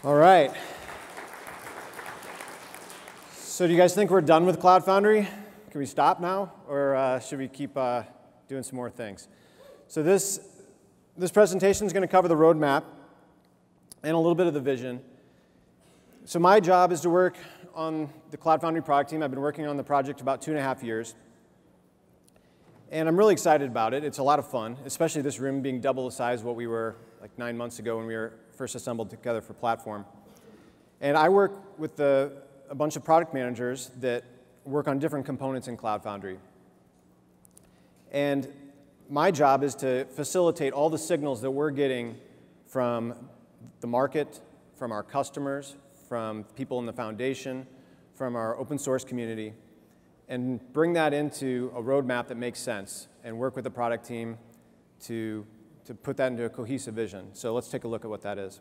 All right. So do you guys think we're done with Cloud Foundry? Can we stop now, or should we keep doing some more things? So this presentation is going to cover the roadmap and a little bit of the vision. So my job is to work on the Cloud Foundry product team. I've been working on the project about 2.5 years. And I'm really excited about it. It's a lot of fun, especially this room being double the size of what we were like 9 months ago when we were first assembled together for Platform. And I work with a bunch of product managers that work on different components in Cloud Foundry. And my job is to facilitate all the signals that we're getting from the market, from our customers, from people in the foundation, from our open source community, and bring that into a roadmap that makes sense and work with the product team to put that into a cohesive vision. So let's take a look at what that is.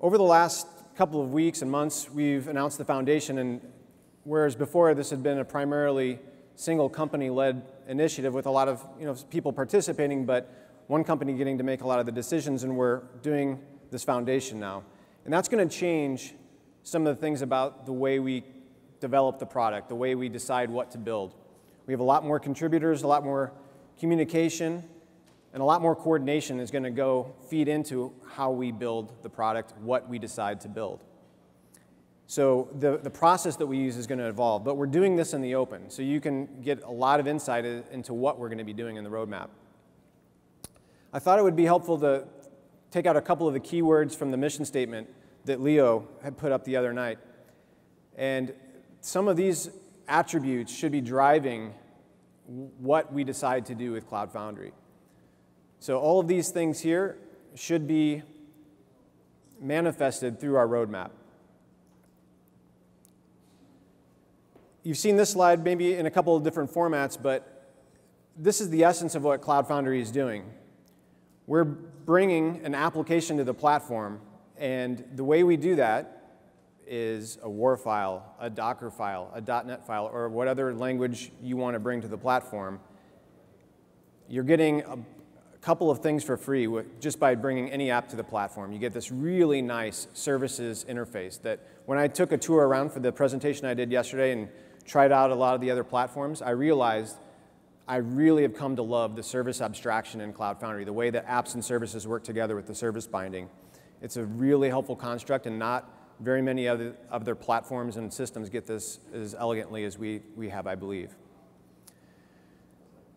Over the last couple of weeks and months, we've announced the foundation, and whereas before this had been a primarily single company-led initiative with a lot of people participating, but one company getting to make a lot of the decisions, and we're doing this foundation now. And that's going to change some of the things about the way we develop the product, the way we decide what to build. We have a lot more contributors, a lot more communication, and a lot more coordination is going to go feed into how we build the product, what we decide to build. So the process that we use is going to evolve, but we're doing this in the open, so you can get a lot of insight into what we're going to be doing in the roadmap. I thought it would be helpful to take out a couple of the keywords from the mission statement that Leo had put up the other night. And some of these attributes should be driving what we decide to do with Cloud Foundry. So all of these things here should be manifested through our roadmap. You've seen this slide maybe in a couple of different formats, but this is the essence of what Cloud Foundry is doing. We're bringing an application to the platform, and the way we do that is a WAR file, a Docker file, a .NET file, or what other language you want to bring to the platform. You're getting a couple of things for free just by bringing any app to the platform. You get this really nice services interface that when I took a tour around for the presentation I did yesterday and tried out a lot of the other platforms, I realized I really have come to love the service abstraction in Cloud Foundry, the way that apps and services work together with the service binding. It's a really helpful construct, and not very many other platforms and systems get this as elegantly as we have, I believe.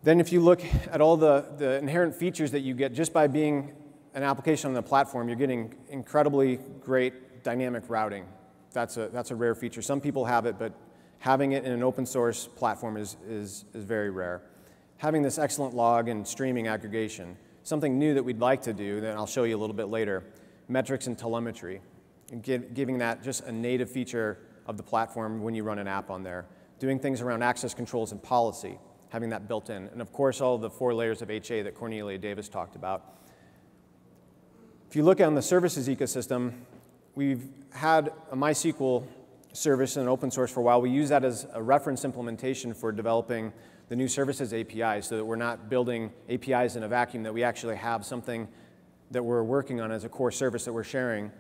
Then if you look at all the inherent features that you get just by being an application on the platform, you're getting incredibly great dynamic routing. That's a rare feature. Some people have it, but having it in an open source platform is very rare. Having this excellent log and streaming aggregation, something new that we'd like to do that I'll show you a little bit later, metrics and telemetry, and giving that just a native feature of the platform when you run an app on there. Doing things around access controls and policy, having that built in. And of course, all the 4 layers of HA that Cornelia Davis talked about. If you look on the services ecosystem, we've had a MySQL service in open source for a while. We use that as a reference implementation for developing the new services APIs so that we're not building APIs in a vacuum, that we actually have something that we're working on as a core service that we're sharing.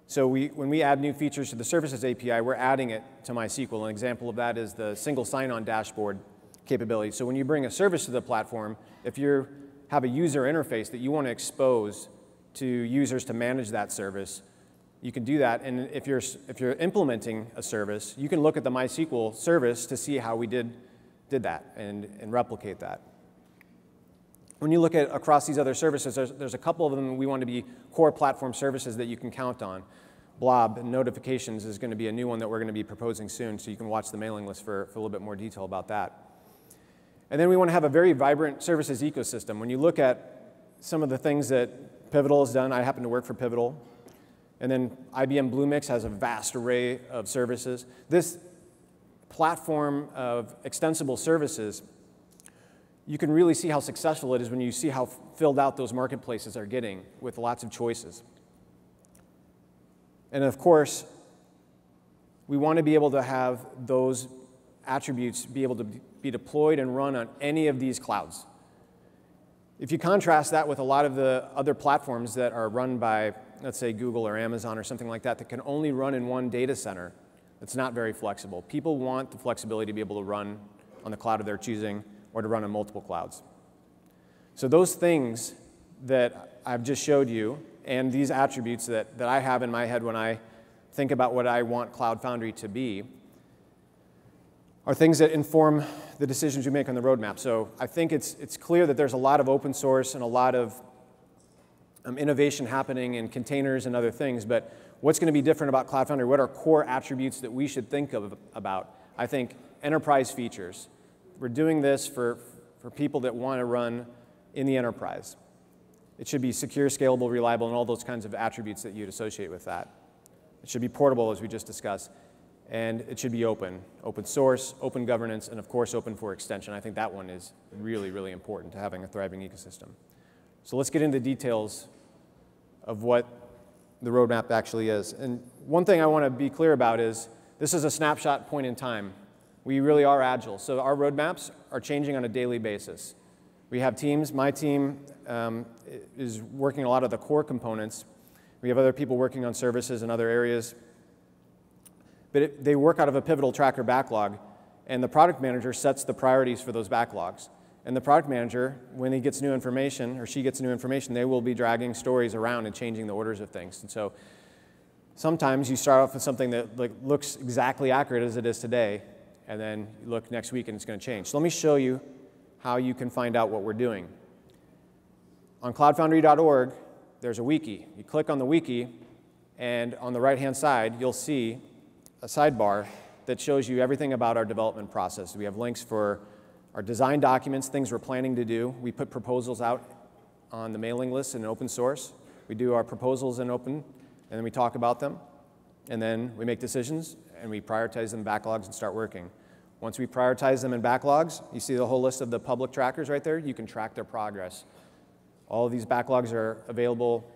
So when we add new features to the services API, we're adding it to MySQL. An example of that is the single sign-on dashboard capability. So when you bring a service to the platform, if you have a user interface that you want to expose to users to manage that service, you can do that. And if you're implementing a service, you can look at the MySQL service to see how we did that and replicate that. When you look at across these other services, there's a couple of them we want to be core platform services that you can count on. Blob and notifications is going to be a new one that we're going to be proposing soon, so you can watch the mailing list for a little bit more detail about that. And then we want to have a very vibrant services ecosystem. When you look at some of the things that Pivotal has done, I happen to work for Pivotal, and then IBM Bluemix has a vast array of services. This platform of extensible services, you can really see how successful it is when you see how filled out those marketplaces are getting with lots of choices. And of course, we want to be able to have those attributes be able to be deployed and run on any of these clouds. If you contrast that with a lot of the other platforms that are run by, let's say, Google or Amazon or something like that, that can only run in one data center, it's not very flexible. People want the flexibility to be able to run on the cloud of their choosing or to run on multiple clouds. So those things that I've just showed you and these attributes that I have in my head when I think about what I want Cloud Foundry to be are things that inform the decisions you make on the roadmap. So I think it's clear that there's a lot of open source and a lot of innovation happening in containers and other things, but what's going to be different about Cloud Foundry? What are core attributes that we should think about? I think enterprise features. We're doing this for people that want to run in the enterprise. It should be secure, scalable, reliable, and all those kinds of attributes that you'd associate with that. It should be portable, as we just discussed. And it should be open source, open governance, and of course open for extension. I think that one is really, really important to having a thriving ecosystem. So let's get into the details of what the roadmap actually is. And one thing I want to be clear about is this is a snapshot point in time. We really are agile, so our roadmaps are changing on a daily basis. We have teams. My team is working a lot of the core components. We have other people working on services in other areas. But they work out of a pivotal tracker backlog, and the product manager sets the priorities for those backlogs. And the product manager, when he gets new information, or she gets new information, they will be dragging stories around and changing the orders of things. And so sometimes you start off with something that looks exactly accurate as it is today, and then you look next week and it's going to change. So let me show you how you can find out what we're doing. On cloudfoundry.org, there's a wiki. You click on the wiki, and on the right-hand side, you'll see a sidebar that shows you everything about our development process. We have links for our design documents, things we're planning to do. We put proposals out on the mailing list in open source. We do our proposals in open, and then we talk about them. And then we make decisions, and we prioritize them in backlogs and start working. Once we prioritize them in backlogs, you see the whole list of the public trackers right there. You can track their progress. All of these backlogs are available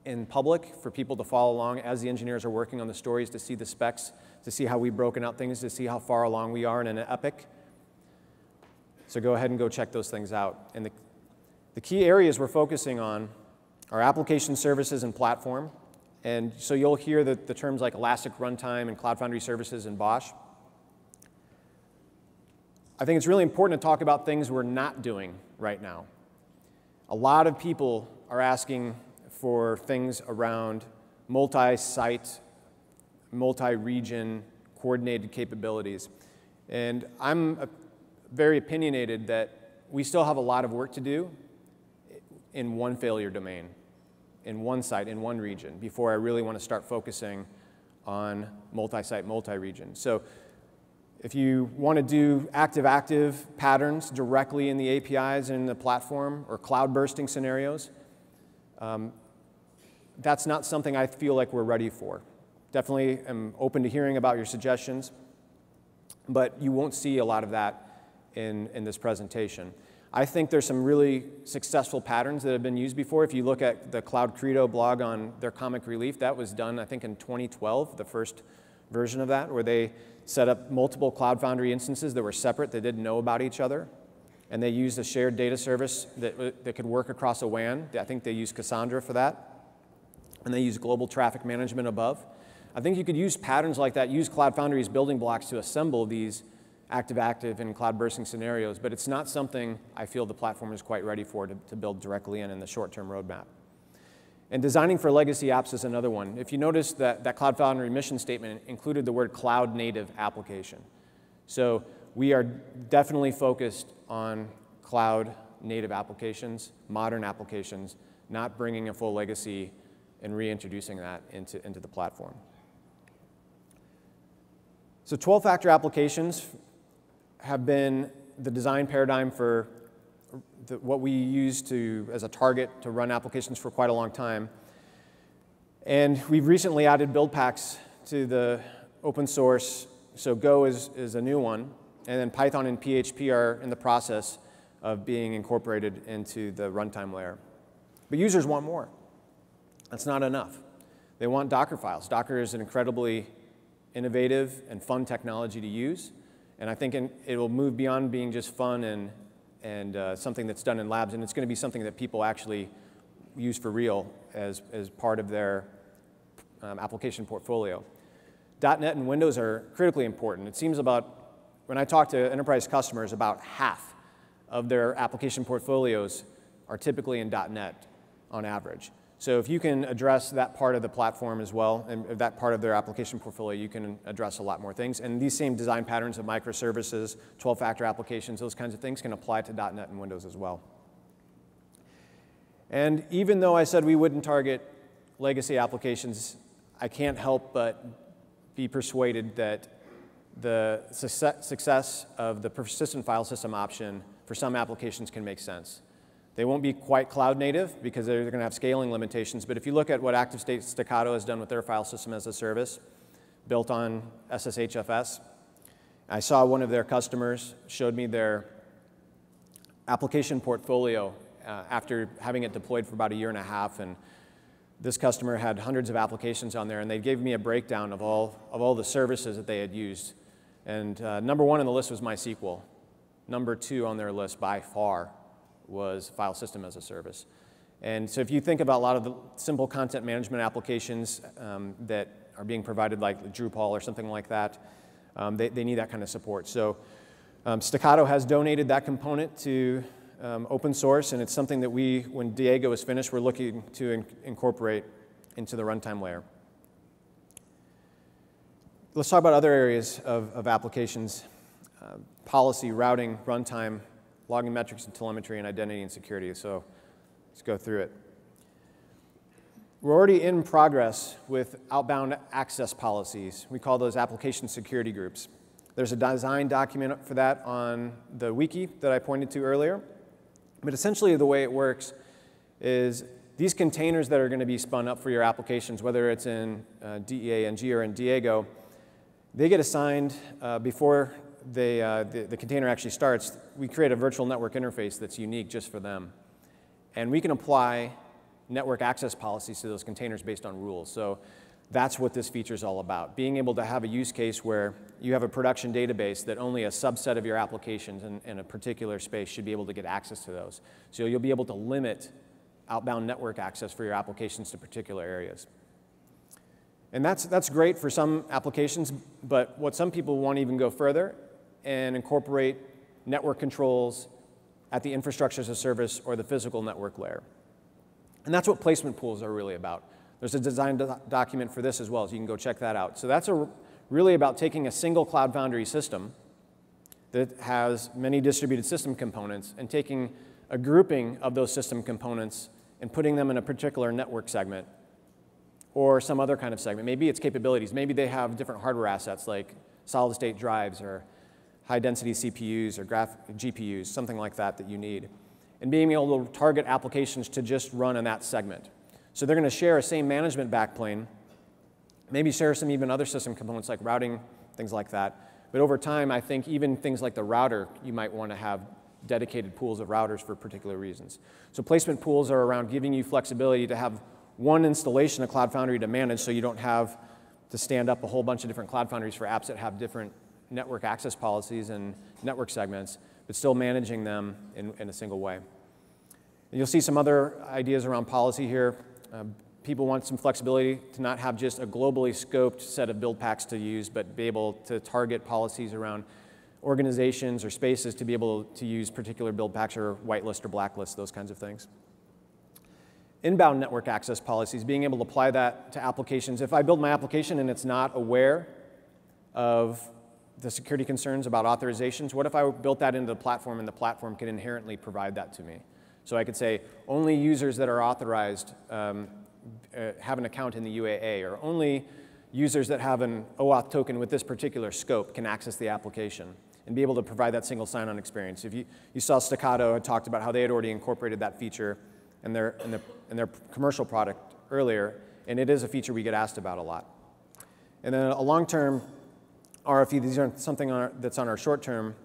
in public for people to follow along as the engineers are working on the stories, to see the specs, to see how we've broken out things, to see how far along we are in an epic. So go ahead and go check those things out. And the key areas we're focusing on are application services and platform. And so you'll hear the terms like Elastic Runtime and Cloud Foundry services and BOSH. I think it's really important to talk about things we're not doing right now. A lot of people are asking for things around multi-site, multi-region, coordinated capabilities. And I'm very opinionated that we still have a lot of work to do in one failure domain, in one site, in one region, before I really want to start focusing on multi-site, multi-region. So if you want to do active-active patterns directly in the APIs and in the platform, or cloud bursting scenarios, that's not something I feel like we're ready for. Definitely am open to hearing about your suggestions, but you won't see a lot of that in this presentation. I think there's some really successful patterns that have been used before. If you look at the Cloud Credo blog on their comic relief, that was done, I think, in 2012, the first version of that, where they set up multiple Cloud Foundry instances that were separate, that didn't know about each other. And they used a shared data service that could work across a WAN. I think they used Cassandra for that. And they use global traffic management above. I think you could use patterns like that, use Cloud Foundry's building blocks to assemble these active-active and cloud bursting scenarios, but it's not something I feel the platform is quite ready for to build directly in the short-term roadmap. And designing for legacy apps is another one. If you notice that Cloud Foundry mission statement included the word cloud-native application. So we are definitely focused on cloud-native applications, modern applications, not bringing a full legacy and reintroducing that into the platform. So 12-factor applications have been the design paradigm for what we use as a target to run applications for quite a long time. And we've recently added build packs to the open source. So Go is a new one. And then Python and PHP are in the process of being incorporated into the runtime layer. But users want more. That's not enough. They want Docker files. Docker is an incredibly innovative and fun technology to use. And I think it will move beyond being just fun and and something that's done in labs, and it's going to be something that people actually use for real as part of their application portfolio. .NET and Windows are critically important. It seems when I talk to enterprise customers, about half of their application portfolios are typically in .NET on average. So if you can address that part of the platform as well, and that part of their application portfolio, you can address a lot more things. And these same design patterns of microservices, 12-factor applications, those kinds of things can apply to .NET and Windows as well. And even though I said we wouldn't target legacy applications, I can't help but be persuaded that the success of the persistent file system option for some applications can make sense. They won't be quite cloud native because they're going to have scaling limitations, but if you look at what ActiveState Staccato has done with their file system as a service, built on SSHFS, I saw one of their customers showed me their application portfolio after having it deployed for about a year and a half, and this customer had hundreds of applications on there, and they gave me a breakdown of all the services that they had used. And number one on the list was MySQL. Number two on their list by far was file system as a service. And so if you think about a lot of the simple content management applications that are being provided like Drupal or something like that, they need that kind of support. So Staccato has donated that component to open source, and it's something that when Diego is finished, we're looking to incorporate into the runtime layer. Let's talk about other areas of applications: policy, routing, runtime, logging metrics and telemetry, and identity and security. So let's go through it. We're already in progress with outbound access policies. We call those application security groups. There's a design document for that on the wiki that I pointed to earlier. But essentially the way it works is these containers that are going to be spun up for your applications, whether it's in DEA-NG or in Diego, they get assigned before the container actually starts. We create a virtual network interface that's unique just for them. And we can apply network access policies to those containers based on rules. So that's what this feature is all about, being able to have a use case where you have a production database that only a subset of your applications in a particular space should be able to get access to those. So you'll be able to limit outbound network access for your applications to particular areas. And that's great for some applications, but what some people want to even go further and incorporate network controls at the infrastructure as a service or the physical network layer. And that's what placement pools are really about. There's a design document for this as well, so you can go check that out. So that's really about taking a single Cloud Foundry system that has many distributed system components and taking a grouping of those system components and putting them in a particular network segment or some other kind of segment. Maybe it's capabilities. Maybe they have different hardware assets like solid-state drives or high-density CPUs or GPUs, something like that that you need. And being able to target applications to just run in that segment. So they're going to share a same management backplane, maybe share some even other system components like routing, things like that. But over time, I think even things like the router, you might want to have dedicated pools of routers for particular reasons. So placement pools are around giving you flexibility to have one installation of Cloud Foundry to manage, so you don't have to stand up a whole bunch of different Cloud Foundries for apps that have different network access policies and network segments, but still managing them in a single way. And you'll see some other ideas around policy here. People want some flexibility to not have just a globally scoped set of build packs to use, but be able to target policies around organizations or spaces to be able to use particular build packs or whitelist or blacklist, those kinds of things. Inbound network access policies, being able to apply that to applications. If I build my application and it's not aware of the security concerns about authorizations, what if I built that into the platform and the platform can inherently provide that to me? So I could say only users that are authorized have an account in the UAA, or only users that have an OAuth token with this particular scope can access the application and be able to provide that single sign-on experience. If you saw Staccato had talked about how they had already incorporated that feature in their commercial product earlier, and it is a feature we get asked about a lot. And then a long-term RFE, these aren't something that's on our short-term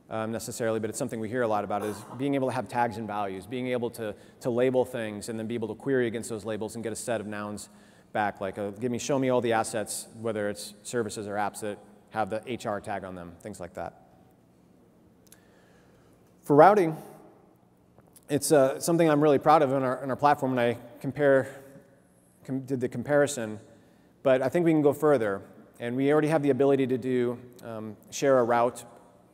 necessarily, but it's something we hear a lot about, is being able to have tags and values, being able to label things and then be able to query against those labels and get a set of nouns back, like show me all the assets, whether it's services or apps that have the HR tag on them, things like that. For routing, it's something I'm really proud of in our platform when I did the comparison, but I think we can go further. And we already have the ability to do share a route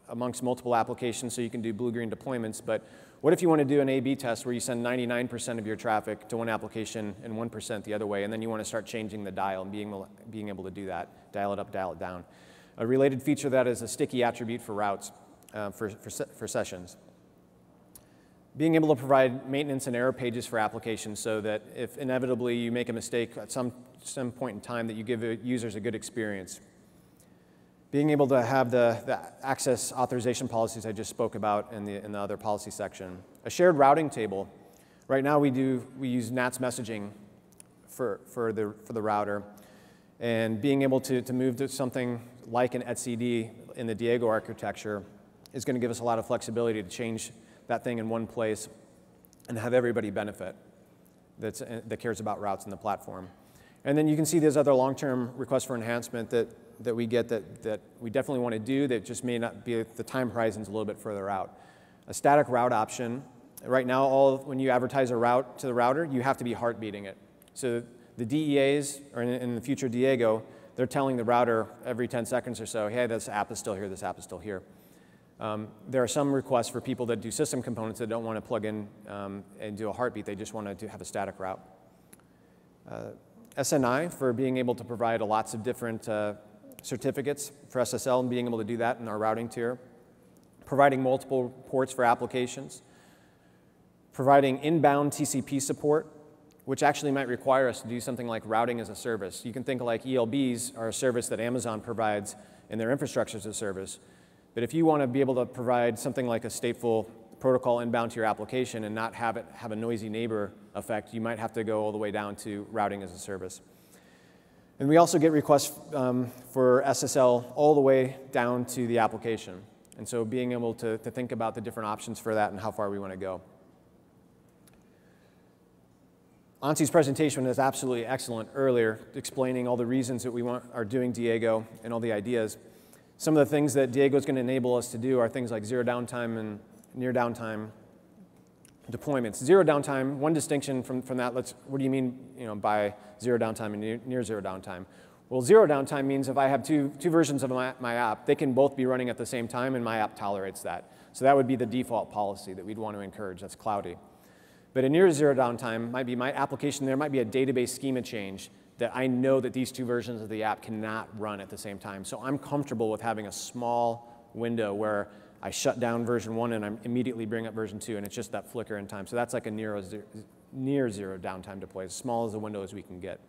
amongst multiple applications, so you can do blue-green deployments. But what if you want to do an A/B test where you send 99% of your traffic to one application and 1% the other way, and then you want to start changing the dial and being able to do that, dial it up, dial it down. A related feature to that is a sticky attribute for routes for sessions. Being able to provide maintenance and error pages for applications so that if inevitably you make a mistake at some point in time, that you give users a good experience. Being able to have the access authorization policies I just spoke about in the other policy section. A shared routing table. Right now we use NATS messaging for the router. And being able to move to something like an etcd in the Diego architecture is going to give us a lot of flexibility to change that thing in one place and have everybody benefit that cares about routes in the platform. And then you can see there's other long-term requests for enhancement that we get that we definitely want to do that just may not be, the time horizon's a little bit further out. A static route option. Right now, when you advertise a route to the router, you have to be heartbeating it. So the DEAs, or in the future Diego, they're telling the router every 10 seconds or so, hey, this app is still here, this app is still here. There are some requests for people that do system components that don't want to plug in and do a heartbeat. They just want to have a static route. SNI for being able to provide lots of different certificates for SSL and being able to do that in our routing tier. Providing multiple ports for applications. Providing inbound TCP support, which actually might require us to do something like routing as a service. You can think of like ELBs are a service that Amazon provides in their infrastructure as a service. But if you want to be able to provide something like a stateful protocol inbound to your application and not have it have a noisy neighbor effect, you might have to go all the way down to routing as a service. And we also get requests for SSL all the way down to the application. And so being able to think about the different options for that and how far we want to go. Ansi's presentation was absolutely excellent earlier, explaining all the reasons that we are doing Diego and all the ideas. Some of the things that Diego is going to enable us to do are things like zero downtime and near downtime deployments. Zero downtime, one distinction from that, what do you mean by zero downtime and near zero downtime? Well, zero downtime means if I have two versions of my app, they can both be running at the same time, and my app tolerates that. So that would be the default policy that we'd want to encourage. That's cloudy. But a near zero downtime might be my application, there might be a database schema change that I know that these two versions of the app cannot run at the same time. So I'm comfortable with having a small window where I shut down version 1 and I immediately bring up version 2, and it's just that flicker in time. So that's like a near zero downtime deploy, as small as the window as we can get.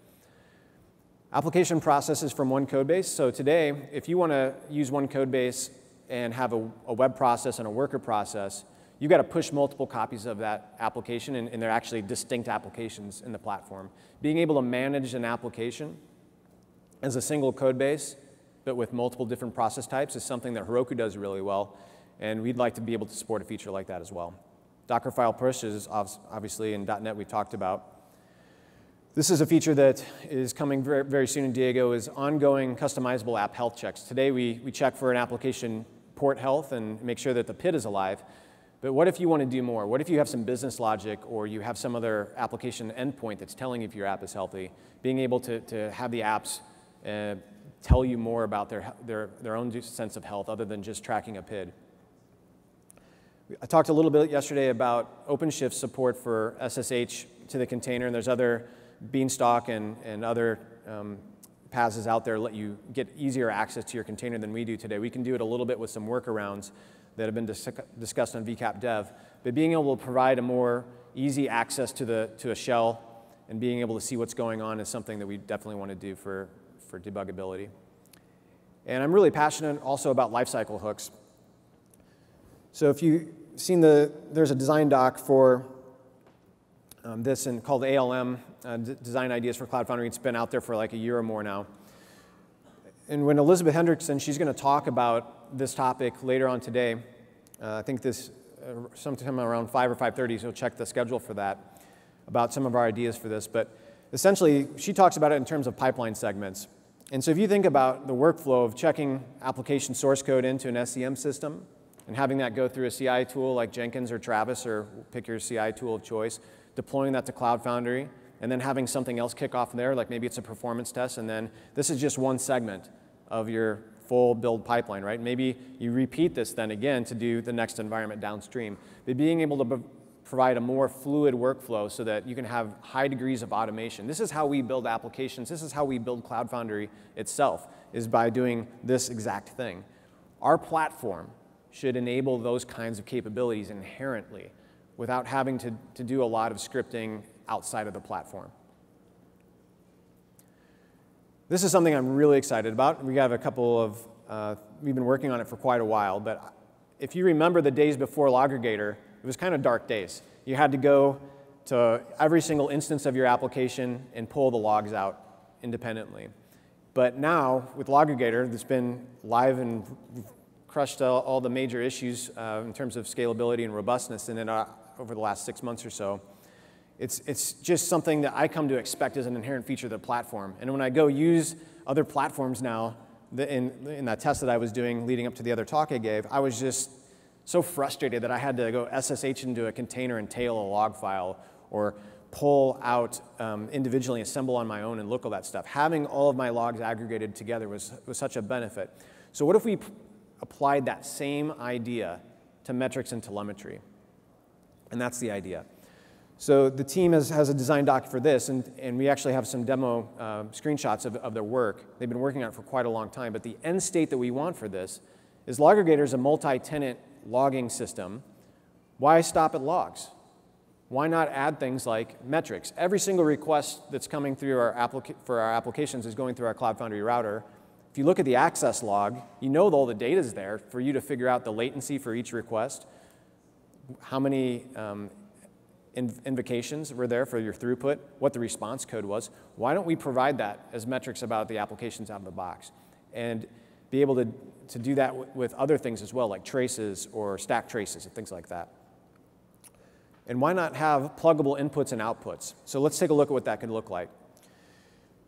Application processes from one code base. So today, if you want to use one code base and have a web process and a worker process, you've got to push multiple copies of that application, and they're actually distinct applications in the platform. Being able to manage an application as a single code base, but with multiple different process types, is something that Heroku does really well, and we'd like to be able to support a feature like that as well. Docker file push is obviously in .NET we talked about. This is a feature that is coming very, very soon in Diego, is ongoing customizable app health checks. Today we check for an application port health and make sure that the PID is alive. But what if you want to do more? What if you have some business logic, or you have some other application endpoint that's telling you if your app is healthy? Being able to have the apps tell you more about their own sense of health other than just tracking a PID. I talked a little bit yesterday about OpenShift support for SSH to the container, and there's other Beanstalk and other paths out there that let you get easier access to your container than we do today. We can do it a little bit with some workarounds that have been discussed on VCAP Dev, but being able to provide a more easy access to a shell and being able to see what's going on is something that we definitely want to do for debuggability. And I'm really passionate also about lifecycle hooks. So if you've seen there's a design doc for this called ALM, Design Ideas for Cloud Foundry. It's been out there for like a year or more now. And when Elizabeth Hendrickson, she's going to talk about this topic later on today. I think this sometime around 5 or 5:30, so check the schedule for that, about some of our ideas for this. But essentially, she talks about it in terms of pipeline segments. And so if you think about the workflow of checking application source code into an SCM system, and having that go through a CI tool like Jenkins or Travis, or pick your CI tool of choice, deploying that to Cloud Foundry, and then having something else kick off there, like maybe it's a performance test, and then this is just one segment of your full build pipeline, right? Maybe you repeat this then again to do the next environment downstream. But being able to provide a more fluid workflow so that you can have high degrees of automation. This is how we build applications. This is how we build Cloud Foundry itself, is by doing this exact thing. Our platform should enable those kinds of capabilities inherently without having to do a lot of scripting outside of the platform. This is something I'm really excited about. We have a couple of, we've been working on it for quite a while, but if you remember the days before Logregator, it was kind of dark days. You had to go to every single instance of your application and pull the logs out independently. But now, with Logregator, that's been live and crushed all the major issues in terms of scalability and robustness in it over the last 6 months or so. It's just something that I come to expect as an inherent feature of the platform. And when I go use other platforms now, in that test that I was doing leading up to the other talk I gave, I was just so frustrated that I had to go SSH into a container and tail a log file, or pull out individually, assemble on my own, and look at that stuff. Having all of my logs aggregated together was such a benefit. So what if we applied that same idea to metrics and telemetry? And that's the idea. So the team has a design doc for this, and we actually have some demo screenshots of their work. They've been working on it for quite a long time, but the end state that we want for this is Logregator is a multi-tenant logging system. Why stop at logs? Why not add things like metrics? Every single request that's coming through for our applications is going through our Cloud Foundry router. If you look at the access log, you know all the data is there for you to figure out the latency for each request, how many invocations were there for your throughput, what the response code was. Why don't we provide that as metrics about the applications out of the box, and be able to do that with other things as well, like traces or stack traces and things like that. And why not have pluggable inputs and outputs? So let's take a look at what that could look like.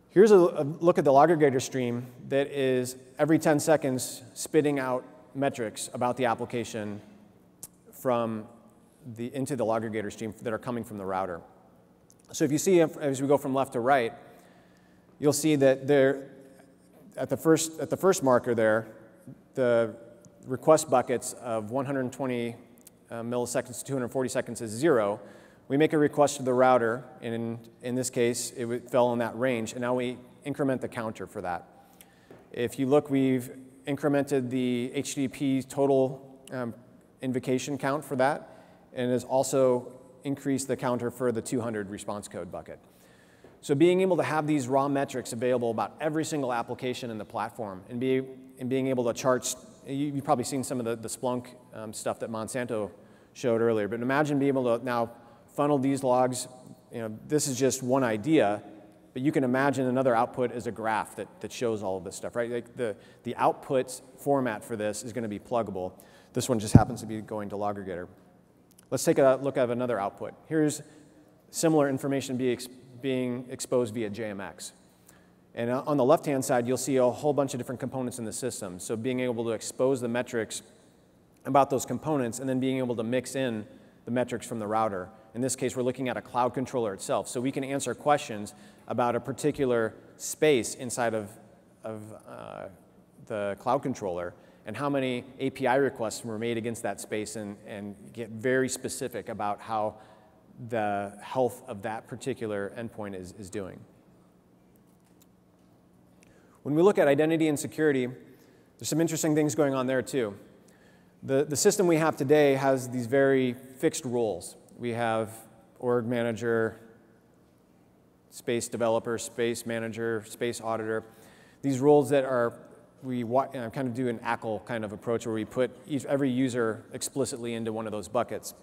Here's a look at the Logregator stream that is every 10 seconds spitting out metrics about the application into the Logregator stream that are coming from the router. So if you see, as we go from left to right, you'll see that there, at the first marker there, the request buckets of 120 milliseconds to 240 seconds is 0. We make a request to the router, and in this case, it fell in that range, and now we increment the counter for that. If you look, we've incremented the HTTP total invocation count for that, and has also increased the counter for the 200 response code bucket. So being able to have these raw metrics available about every single application in the platform, and being able to chart, you've probably seen some of the Splunk stuff that Monsanto showed earlier, but imagine being able to now funnel these logs. This is just one idea, but you can imagine another output as a graph that shows all of this stuff, right? Like the output format for this is going to be pluggable. This one just happens to be going to Logregator. Let's take a look at another output. Here's similar information being exposed via JMX. And on the left-hand side, you'll see a whole bunch of different components in the system. So being able to expose the metrics about those components, and then being able to mix in the metrics from the router. In this case, we're looking at a cloud controller itself. So we can answer questions about a particular space inside of the cloud controller, and how many API requests were made against that space, and get very specific about how the health of that particular endpoint is doing. When we look at identity and security, there's some interesting things going on there too. The system we have today has these very fixed roles. We have org manager, space developer, space manager, space auditor. These roles that are, we kind of do an ACL kind of approach where we put every user explicitly into one of those buckets.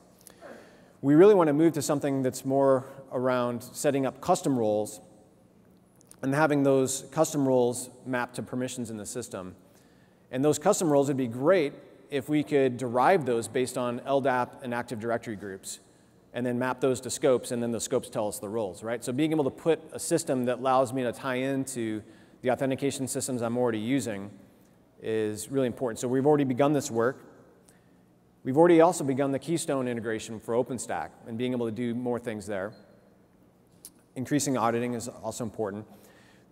We really want to move to something that's more around setting up custom roles and having those custom roles mapped to permissions in the system. And those custom roles would be great if we could derive those based on LDAP and Active Directory groups, and then map those to scopes, and then the scopes tell us the roles, right? So being able to put a system that allows me to tie into the authentication systems I'm already using is really important. So we've already begun this work, We've already also begun the Keystone integration for OpenStack and being able to do more things there. Increasing auditing is also important.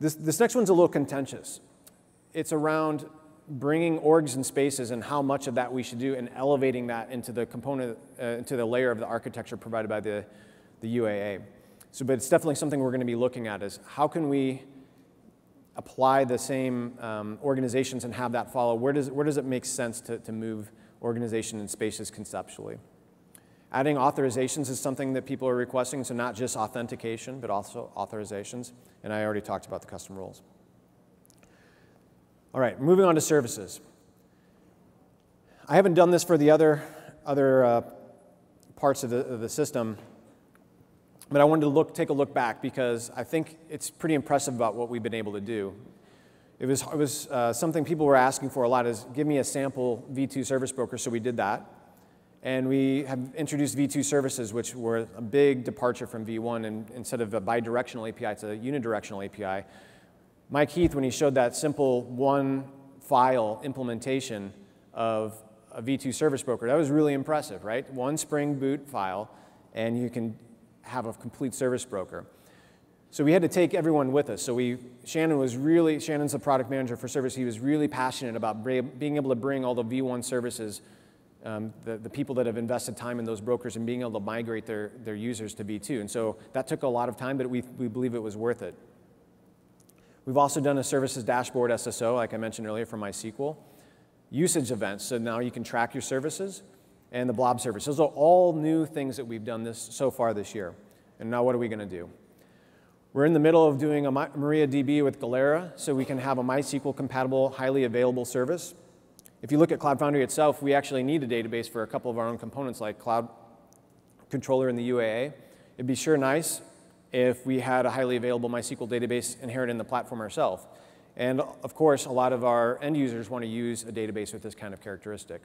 This next one's a little contentious. It's around bringing orgs and spaces and how much of that we should do and elevating that into the component, into the layer of the architecture provided by the UAA. So, but it's definitely something we're going to be looking at is how can we apply the same organizations and have that follow? Where does it make sense to move organization and spaces conceptually? Adding authorizations is something that people are requesting, so not just authentication, but also authorizations. And I already talked about the custom rules. All right, moving on to services. I haven't done this for the other parts of the system, but I wanted to take a look back because I think it's pretty impressive about what we've been able to do. It was something people were asking for a lot is give me a sample V2 service broker, so we did that. And we have introduced V2 services, which were a big departure from V1. And instead of a bidirectional API, it's a unidirectional API. Mike Heath, when he showed that simple one file implementation of a V2 service broker, that was really impressive, right? One Spring Boot file, and you can have a complete service broker. So we had to take everyone with us. So Shannon's the product manager for service. He was really passionate about being able to bring all the V1 services, the people that have invested time in those brokers and being able to migrate their users to V2. And so that took a lot of time, but we believe it was worth it. We've also done a services dashboard SSO, like I mentioned earlier, for MySQL. Usage events, so now you can track your services, and the blob service. Those are all new things that we've done so far this year. And now what are we going to do? We're in the middle of doing a MariaDB with Galera, so we can have a MySQL compatible, highly available service. If you look at Cloud Foundry itself, we actually need a database for a couple of our own components like Cloud Controller and the UAA. It'd be sure nice if we had a highly available MySQL database inherent in the platform ourselves. And of course, a lot of our end users want to use a database with this kind of characteristic.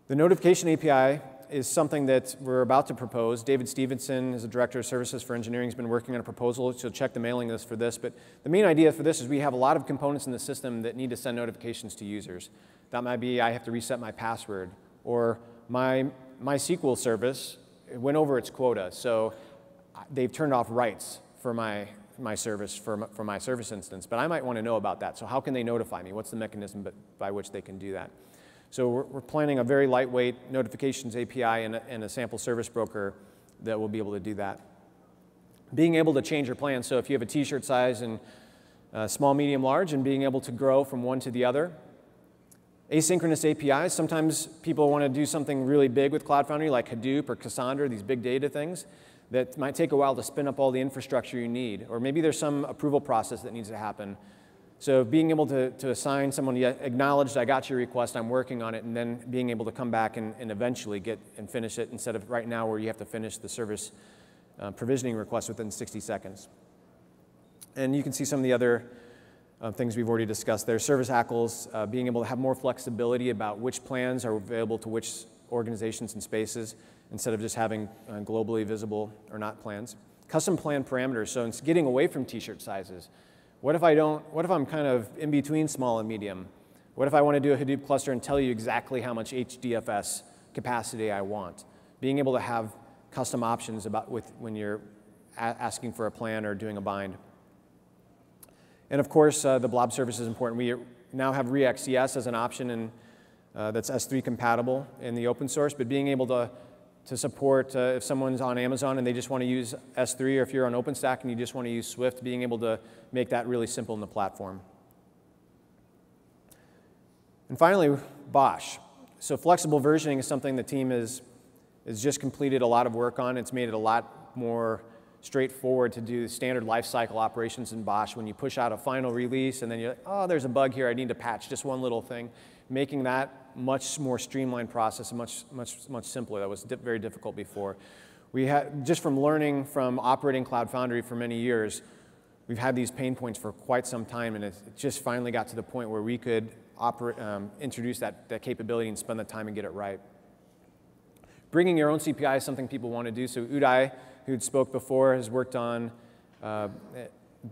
The notification API is something that we're about to propose. David Stevenson is the Director of Services for Engineering. He's been working on a proposal, so check the mailing list for this. But the main idea for this is we have a lot of components in the system that need to send notifications to users. That might be I have to reset my password, or my MySQL service went over its quota, so they've turned off writes for my service instance. But I might want to know about that. So how can they notify me? What's the mechanism by which they can do that? So we're planning a very lightweight notifications API and a sample service broker that will be able to do that. Being able to change your plans. So if you have a t-shirt size and small, medium, large, and being able to grow from one to the other. Asynchronous APIs. Sometimes people want to do something really big with Cloud Foundry, like Hadoop or Cassandra, these big data things, that might take a while to spin up all the infrastructure you need. Or maybe there's some approval process that needs to happen. So being able to assign someone, acknowledged, I got your request, I'm working on it, and then being able to come back and eventually get and finish it instead of right now where you have to finish the service provisioning request within 60 seconds. And you can see some of the other things we've already discussed there. Service ACLs, being able to have more flexibility about which plans are available to which organizations and spaces instead of just having globally visible or not plans. Custom plan parameters, so it's getting away from t-shirt sizes. What if I'm kind of in between small and medium? What if I want to do a Hadoop cluster and tell you exactly how much HDFS capacity I want? Being able to have custom options when you're asking for a plan or doing a bind. And of course, the blob service is important. We now have React CS as an option, and that's S3 compatible in the open source, but being able to support if someone's on Amazon and they just want to use S3, or if you're on OpenStack and you just want to use Swift, being able to make that really simple in the platform. And finally, BOSH. So flexible versioning is something the team has just completed a lot of work on. It's made it a lot more straightforward to do standard lifecycle operations in BOSH. When you push out a final release and then you're like, oh, there's a bug here, I need to patch just one little thing. Making that much more streamlined process and much simpler. That was very difficult before. We had, just from learning from operating Cloud Foundry for many years, we've had these pain points for quite some time, and it just finally got to the point where we could introduce that capability and spend the time and get it right. Bringing your own CPI is something people want to do. So Uday, who spoke before, has worked on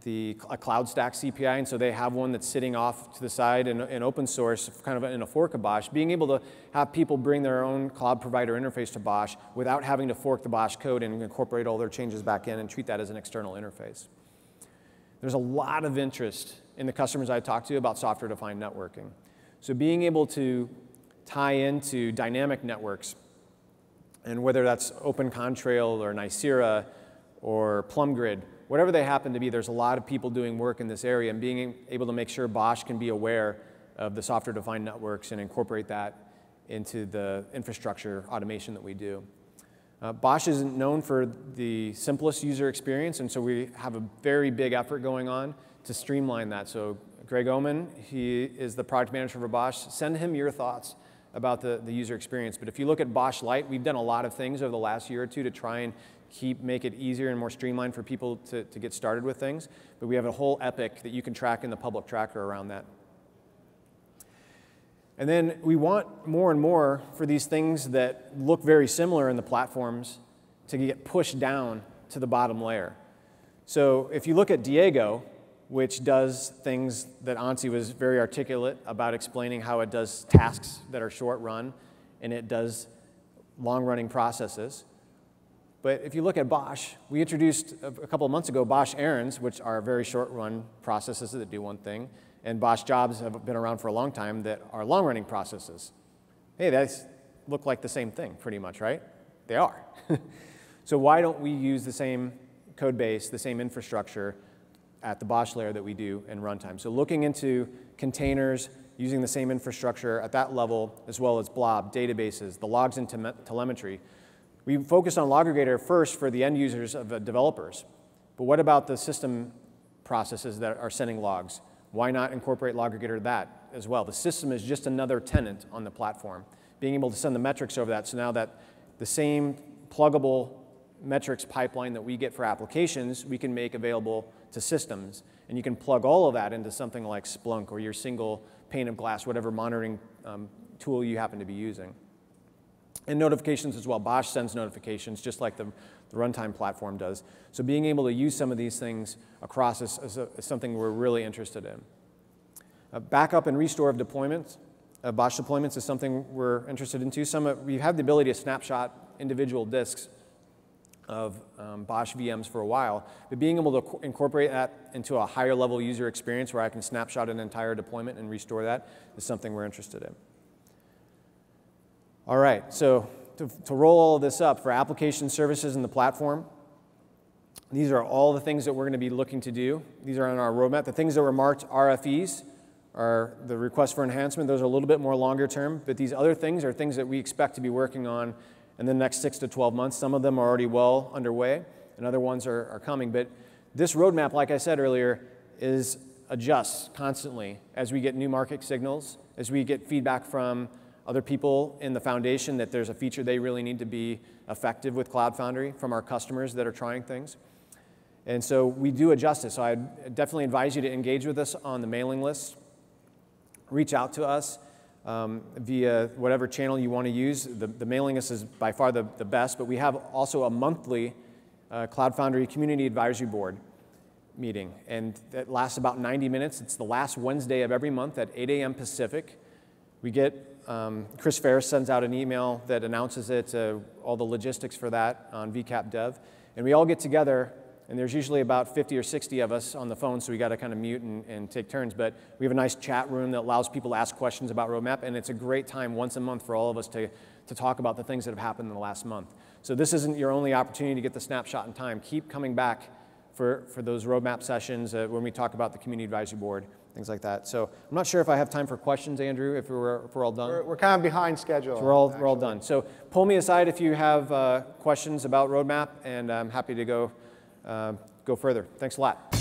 a Cloud Stack CPI, and so they have one that's sitting off to the side in open source, kind of in a fork of BOSH. Being able to have people bring their own cloud provider interface to BOSH without having to fork the BOSH code and incorporate all their changes back in and treat that as an external interface. There's a lot of interest in the customers I talk to about software-defined networking. So being able to tie into dynamic networks, and whether that's Open Contrail or Nicira or PlumGrid, whatever they happen to be, there's a lot of people doing work in this area, and being able to make sure BOSH can be aware of the software-defined networks and incorporate that into the infrastructure automation that we do. BOSH isn't known for the simplest user experience, and so we have a very big effort going on to streamline that. So Greg Oman, he is the product manager for BOSH. Send him your thoughts about the user experience. But if you look at BOSH Lite, we've done a lot of things over the last year or two to try and make it easier and more streamlined for people to get started with things. But we have a whole epic that you can track in the public tracker around that. And then we want more and more for these things that look very similar in the platforms to get pushed down to the bottom layer. So if you look at Diego, which does things that Ansi was very articulate about explaining how it does tasks that are short run, and it does long running processes. But if you look at BOSH, we introduced a couple of months ago BOSH errands, which are very short run processes that do one thing. And BOSH jobs have been around for a long time that are long-running processes. Hey, those look like the same thing, pretty much, right? They are. So why don't we use the same code base, the same infrastructure at the BOSH layer that we do in Runtime? So looking into containers, using the same infrastructure at that level, as well as blob, databases, the logs and telemetry. We focused on Logaggregator first for the end users of developers. But what about the system processes that are sending logs? Why not incorporate Logaggregator that as well? The system is just another tenant on the platform. Being able to send the metrics over that, so now that the same pluggable metrics pipeline that we get for applications, we can make available to systems. And you can plug all of that into something like Splunk or your single pane of glass, whatever monitoring tool you happen to be using. And notifications as well. BOSH sends notifications just like the Runtime platform does. So being able to use some of these things across is something we're really interested in. Backup and restore of deployments, BOSH deployments is something we're interested in too. We have the ability to snapshot individual disks of BOSH VMs for a while, but being able to incorporate that into a higher level user experience where I can snapshot an entire deployment and restore that is something we're interested in. All right, so to roll all of this up for application services in the platform, these are all the things that we're going to be looking to do. These are on our roadmap. The things that were marked RFEs are the requests for enhancement. Those are a little bit more longer term, but these other things are things that we expect to be working on in the next 6 to 12 months. Some of them are already well underway, and other ones are coming. But this roadmap, like I said earlier, adjusts constantly as we get new market signals, as we get feedback from other people in the foundation that there's a feature they really need to be effective with Cloud Foundry from our customers that are trying things. And so we do adjust it. So I definitely advise you to engage with us on the mailing list. Reach out to us via whatever channel you want to use. The mailing list is by far the best, but we have also a monthly Cloud Foundry Community Advisory Board meeting, and that lasts about 90 minutes. It's the last Wednesday of every month at 8 a.m. Pacific. We get Chris Ferris sends out an email that announces it, all the logistics for that on VCAP Dev. And we all get together, and there's usually about 50 or 60 of us on the phone, so we got to kind of mute and take turns. But we have a nice chat room that allows people to ask questions about roadmap, and it's a great time once a month for all of us to talk about the things that have happened in the last month. So this isn't your only opportunity to get the snapshot in time. Keep coming back for those roadmap sessions when we talk about the Community Advisory Board, things like that. So I'm not sure if I have time for questions, Andrew, if we're all done. We're kind of behind schedule. So we're all done. So pull me aside if you have questions about roadmap, and I'm happy to go further. Thanks a lot.